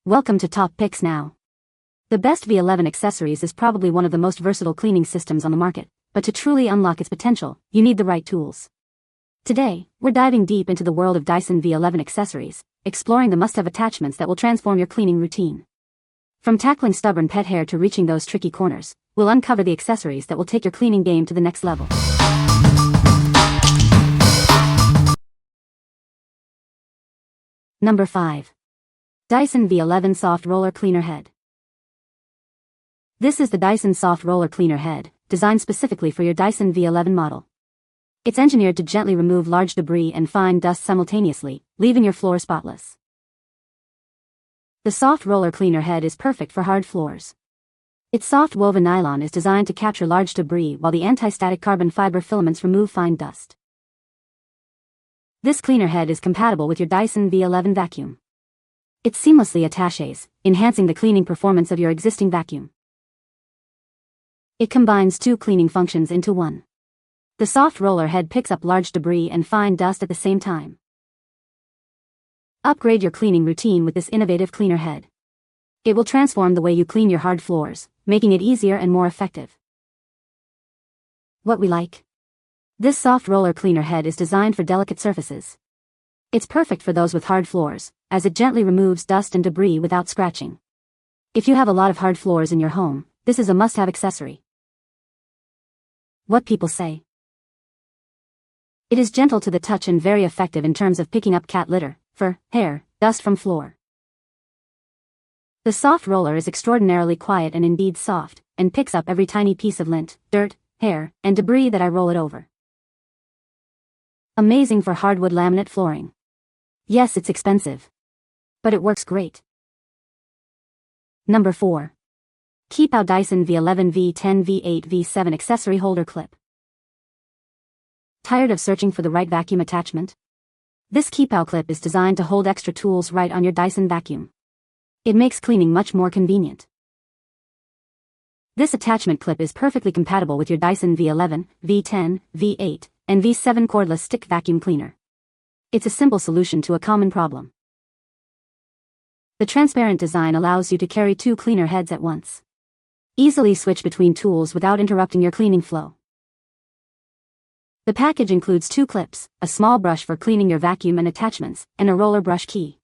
Welcome to Top Picks Now. The best V11 Accessories is probably one of the most versatile cleaning systems on the market, but to truly unlock its potential, you need the right tools. Today, we're diving deep into the world of Dyson V11 Accessories, exploring the must-have attachments that will transform your cleaning routine. From tackling stubborn pet hair to reaching those tricky corners, we'll uncover the accessories that will take your cleaning game to the next level. Number 5. Dyson V11 Soft Roller Cleaner Head. This is the Dyson Soft Roller Cleaner Head, designed specifically for your Dyson V11 model. It's engineered to gently remove large debris and fine dust simultaneously, leaving your floor spotless. The soft roller cleaner head is perfect for hard floors. Its soft woven nylon is designed to capture large debris while the anti-static carbon fiber filaments remove fine dust. This cleaner head is compatible with your Dyson V11 vacuum. It seamlessly attaches, enhancing the cleaning performance of your existing vacuum. It combines two cleaning functions into one. The soft roller head picks up large debris and fine dust at the same time. Upgrade your cleaning routine with this innovative cleaner head. It will transform the way you clean your hard floors, making it easier and more effective. What we like. This soft roller cleaner head is designed for delicate surfaces. It's perfect for those with hard floors, as it gently removes dust and debris without scratching. If you have a lot of hard floors in your home, this is a must-have accessory. What people say. It is gentle to the touch and very effective in terms of picking up cat litter, fur, hair, dust from floor. The soft roller is extraordinarily quiet and indeed soft, and picks up every tiny piece of lint, dirt, hair, and debris that I roll it over. Amazing for hardwood laminate flooring. Yes, it's expensive. But it works great. Number 4. KEEPOW Dyson V11 V10 V8 V7 Accessory Holder Clip. Tired of searching for the right vacuum attachment? This KEEPOW clip is designed to hold extra tools right on your Dyson vacuum. It makes cleaning much more convenient. This attachment clip is perfectly compatible with your Dyson V11, V10, V8, and V7 cordless stick vacuum cleaner. It's a simple solution to a common problem. The transparent design allows you to carry two cleaner heads at once. Easily switch between tools without interrupting your cleaning flow. The package includes two clips, a small brush for cleaning your vacuum and attachments, and a roller brush key.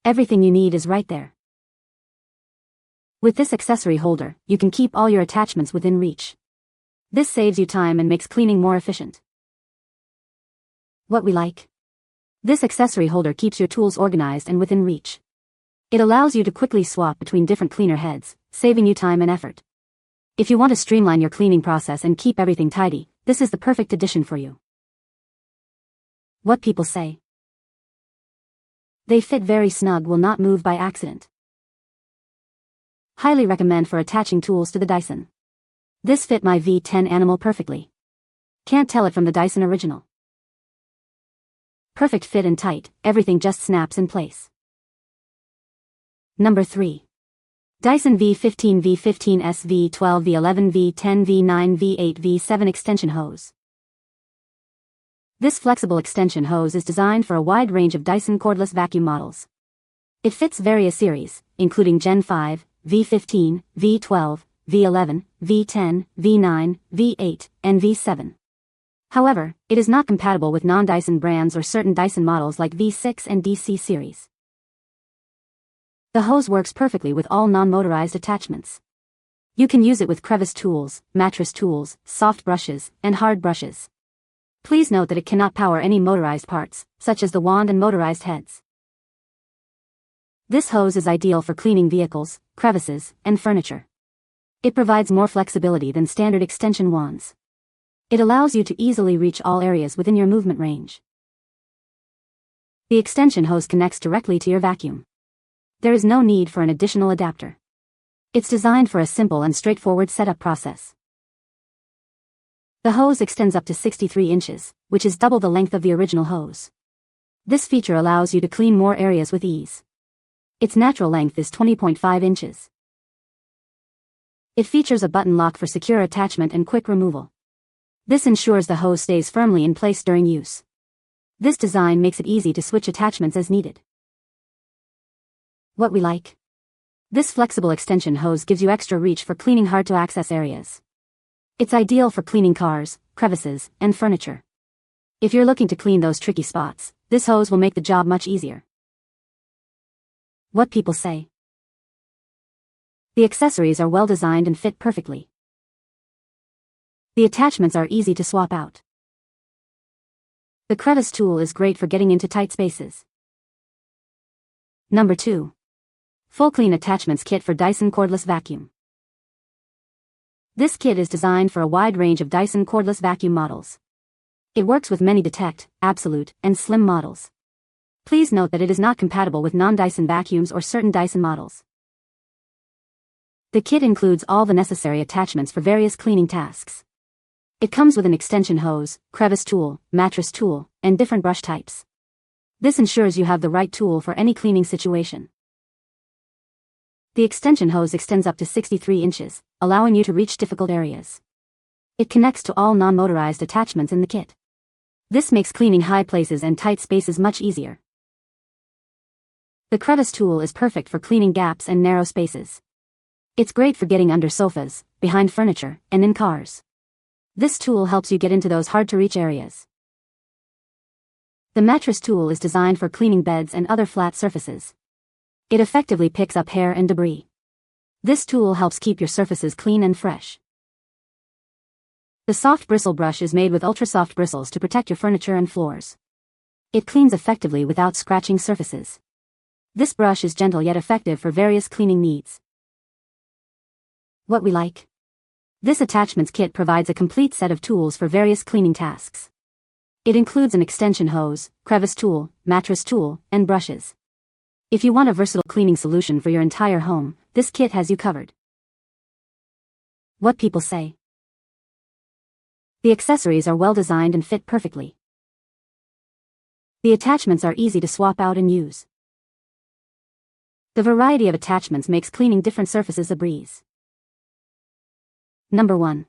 Everything you need is right there. With this accessory holder, you can keep all your attachments within reach. This saves you time and makes cleaning more efficient. What we like. This accessory holder keeps your tools organized and within reach. It allows you to quickly swap between different cleaner heads, saving you time and effort. If you want to streamline your cleaning process and keep everything tidy, this is the perfect addition for you. What people say. They fit very snug, will not move by accident. Highly recommend for attaching tools to the Dyson. This fit my V10 animal perfectly. Can't tell it from the Dyson original. Perfect fit and tight, everything just snaps in place. Number 3. Dyson V15 V15S V12 V11 V10 V9 V8 V7 Extension Hose. This flexible extension hose is designed for a wide range of Dyson cordless vacuum models. It fits various series, including Gen 5, V15, V12, V11, V10, V9, V8, and V7. However, it is not compatible with non-Dyson brands or certain Dyson models like V6 and DC series. The hose works perfectly with all non-motorized attachments. You can use it with crevice tools, mattress tools, soft brushes, and hard brushes. Please note that it cannot power any motorized parts, such as the wand and motorized heads. This hose is ideal for cleaning vehicles, crevices, and furniture. It provides more flexibility than standard extension wands. It allows you to easily reach all areas within your movement range. The extension hose connects directly to your vacuum. There is no need for an additional adapter. It's designed for a simple and straightforward setup process. The hose extends up to 63 inches, which is double the length of the original hose. This feature allows you to clean more areas with ease. Its natural length is 20.5 inches. It features a button lock for secure attachment and quick removal. This ensures the hose stays firmly in place during use. This design makes it easy to switch attachments as needed. What we like. This flexible extension hose gives you extra reach for cleaning hard-to-access areas. It's ideal for cleaning cars, crevices, and furniture. If you're looking to clean those tricky spots, this hose will make the job much easier. What people say. The accessories are well designed and fit perfectly. The attachments are easy to swap out. The crevice tool is great for getting into tight spaces. Number 2. Fullclean Attachments Kit for Dyson Cordless Vacuum. This kit is designed for a wide range of Dyson cordless vacuum models. It works with many Detect, Absolute, and Slim models. Please note that it is not compatible with non-Dyson vacuums or certain Dyson models. The kit includes all the necessary attachments for various cleaning tasks. It comes with an extension hose, crevice tool, mattress tool, and different brush types. This ensures you have the right tool for any cleaning situation. The extension hose extends up to 63 inches, allowing you to reach difficult areas. It connects to all non-motorized attachments in the kit. This makes cleaning high places and tight spaces much easier. The crevice tool is perfect for cleaning gaps and narrow spaces. It's great for getting under sofas, behind furniture, and in cars. This tool helps you get into those hard-to-reach areas. The mattress tool is designed for cleaning beds and other flat surfaces. It effectively picks up hair and debris. This tool helps keep your surfaces clean and fresh. The soft bristle brush is made with ultra-soft bristles to protect your furniture and floors. It cleans effectively without scratching surfaces. This brush is gentle yet effective for various cleaning needs. What we like. This attachments kit provides a complete set of tools for various cleaning tasks. It includes an extension hose, crevice tool, mattress tool, and brushes. If you want a versatile cleaning solution for your entire home, this kit has you covered. What people say. The accessories are well designed and fit perfectly. The attachments are easy to swap out and use. The variety of attachments makes cleaning different surfaces a breeze. Number 1.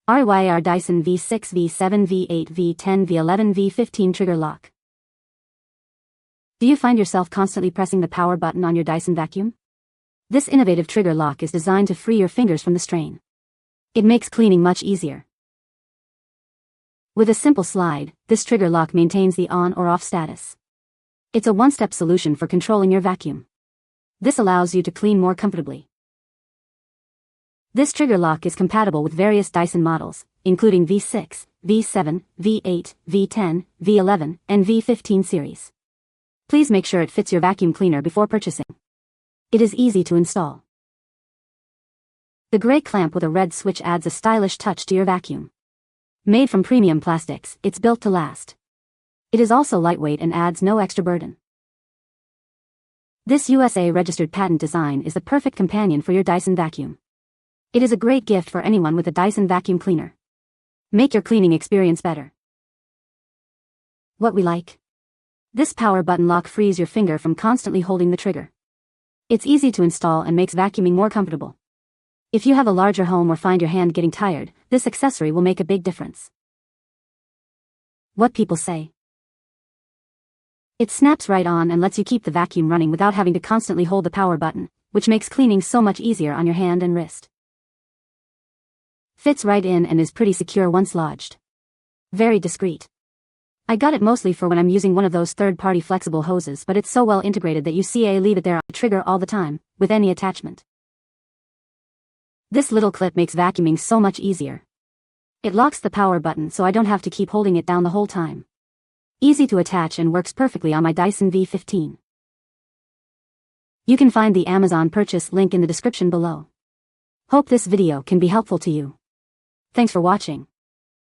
REEYEAR Dyson V6, V7, V8, V10, V11, V15 Trigger Lock. Do you find yourself constantly pressing the power button on your Dyson vacuum? This innovative trigger lock is designed to free your fingers from the strain. It makes cleaning much easier. With a simple slide, this trigger lock maintains the on or off status. It's a one-step solution for controlling your vacuum. This allows you to clean more comfortably. This trigger lock is compatible with various Dyson models, including V6, V7, V8, V10, V11, and V15 series. Please make sure it fits your vacuum cleaner before purchasing. It is easy to install. The gray clamp with a red switch adds a stylish touch to your vacuum. Made from premium plastics, it's built to last. It is also lightweight and adds no extra burden. This USA-registered patent design is the perfect companion for your Dyson vacuum. It is a great gift for anyone with a Dyson vacuum cleaner. Make your cleaning experience better. What we like. This power button lock frees your finger from constantly holding the trigger. It's easy to install and makes vacuuming more comfortable. If you have a larger home or find your hand getting tired, this accessory will make a big difference. What people say. It snaps right on and lets you keep the vacuum running without having to constantly hold the power button, which makes cleaning so much easier on your hand and wrist. Fits right in and is pretty secure once lodged. Very discreet. I got it mostly for when I'm using one of those third-party flexible hoses, but it's so well integrated that you leave it there on the trigger all the time, with any attachment. This little clip makes vacuuming so much easier. It locks the power button so I don't have to keep holding it down the whole time. Easy to attach and works perfectly on my Dyson V15. You can find the Amazon purchase link in the description below. Hope this video can be helpful to you. Thanks for watching.